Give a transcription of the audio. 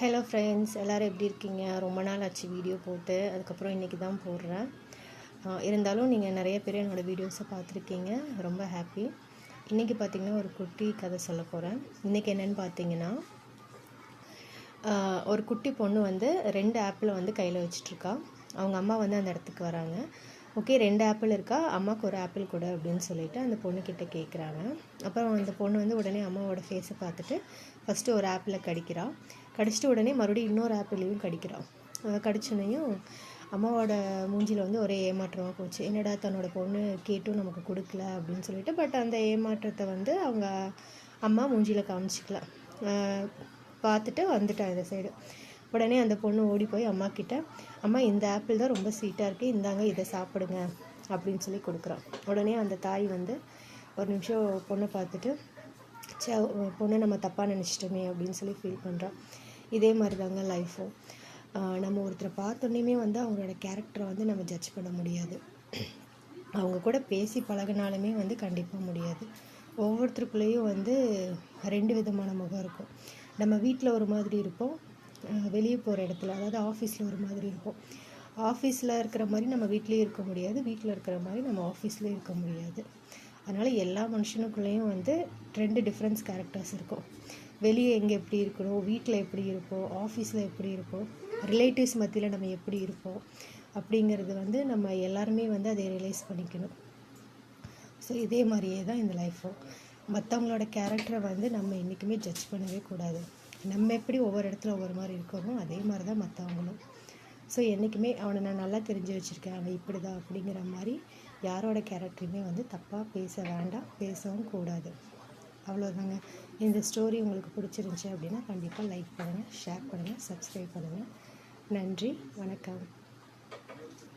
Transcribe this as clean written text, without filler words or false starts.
Hello friends, எல்லோரும் எப்படி இருக்கீங்க? ரொம்ப நாள் ஆச்சு வீடியோ போட்டு. அதுக்கப்புறம் இன்றைக்கி தான் போடுறேன். இருந்தாலும் நீங்கள் நிறைய பேர் என்னோடய வீடியோஸை பார்த்துருக்கீங்க. ரொம்ப ஹாப்பி. இன்றைக்கி பார்த்திங்கன்னா ஒரு குட்டி கதை சொல்ல போகிறேன். இன்றைக்கி என்னென்னு பார்த்தீங்கன்னா, ஒரு குட்டி பொண்ணு வந்து 2 ஆப்பிளை வந்து கையில் வச்சிட்ருக்கா. அவங்க அம்மா வந்து அந்த இடத்துக்கு வராங்க. ஓகே, 2 ஆப்பிள் இருக்கா, அம்மாவுக்கு ஒரு ஆப்பிள் கொடு அப்படின்னு சொல்லிட்டு அந்த பொண்ணுக்கிட்ட கேட்குறாங்க. அப்புறம் அந்த பொண்ணு வந்து உடனே அம்மாவோட ஃபேஸை பார்த்துட்டு ஃபஸ்ட்டு ஒரு ஆப்பிளை கடிச்சிட்டு உடனே மறுபடியும் இன்னொரு ஆப்பிளையும் கடிச்சோன்னையும் அம்மாவோட மூஞ்சியில் வந்து ஒரே ஏமாற்றமாக போச்சு. என்னடா தன்னோட பொண்ணு கேட்டும் நமக்கு கொடுக்கல அப்படின்னு சொல்லிட்டு. பட் அந்த ஏமாற்றத்தை வந்து அவங்க அம்மா மூஞ்சியில் காமிச்சிக்கல. பார்த்துட்டு வந்துட்டான் இந்த சைடு. உடனே அந்த பொண்ணு ஓடி போய் அம்மா கிட்ட, அம்மா இந்த ஆப்பிள் தான் ரொம்ப ஸ்வீட்டாக இருக்குது, இந்தாங்க இதை சாப்பிடுங்க அப்படின்னு சொல்லி கொடுக்குறான். உடனே அந்த தாய் வந்து ஒரு நிமிஷம் பொண்ணை பார்த்துட்டு, பொண்ணை நம்ம தப்பாக நினச்சிட்டோமே அப்படின்னு சொல்லி ஃபீல் பண்ணுறான். இதே மாதிரி தாங்க லைஃப்பும். நம்ம ஒருத்தரை பார்த்தோன்னே வந்து அவங்களோட கேரக்டரை வந்து நம்ம ஜட்ஜ் பண்ண முடியாது. அவங்க கூட பேசி பழகினாலுமே வந்து கண்டிப்பாக முடியாது. ஒவ்வொருத்தருக்குள்ளேயும் வந்து 2 விதமான முகம் இருக்கும். நம்ம வீட்டில் ஒரு மாதிரி இருப்போம், வெளியே போகிற இடத்துல, அதாவது ஆஃபீஸில் ஒரு மாதிரி இருப்போம். ஆஃபீஸில் இருக்கிற மாதிரி நம்ம வீட்லேயும் இருக்க முடியாது, வீட்டில் இருக்கிற மாதிரி நம்ம ஆஃபீஸ்லேயும் இருக்க முடியாது. அதனால் எல்லா மனுஷனுக்குள்ளேயும் வந்து 2 டிஃப்ரென்ஸ் கேரக்டர்ஸ் இருக்கும். வெளியே எங்கே எப்படி இருக்கணும், வீட்டில் எப்படி இருப்போம், ஆஃபீஸில் எப்படி இருப்போம், ரிலேட்டிவ்ஸ் மத்தியில் நம்ம எப்படி இருப்போம் அப்படிங்கிறது வந்து நம்ம எல்லாருமே வந்து அதை ரியலைஸ் பண்ணிக்கணும். ஸோ இதே மாதிரியே தான் இந்த லைஃப்பும். மற்றவங்களோட கேரக்டரை வந்து நம்ம என்றைக்குமே ஜட்ஜ் பண்ணவே கூடாது. நம்ம எப்படி ஒவ்வொரு இடத்துல ஒவ்வொரு மாதிரி இருக்கோமோ அதே மாதிரி தான் மற்றவங்களும். ஸோ என்றைக்குமே அவனை நான் நல்லா தெரிஞ்சு வச்சுருக்கேன், அவன் இப்படி தான் அப்படிங்கிற மாதிரி யாரோட கேரக்டரையுமே வந்து தப்பாக பேச வேண்டாம், பேசவும் கூடாது. அவ்வளோதாங்க. இந்த ஸ்டோரி உங்களுக்கு பிடிச்சிருந்துச்சி அப்படின்னா கண்டிப்பாக லைக் பண்ணுங்கள், ஷேர் பண்ணுங்கள், சப்ஸ்கிரைப் பண்ணுங்கள். நன்றி, வணக்கம்.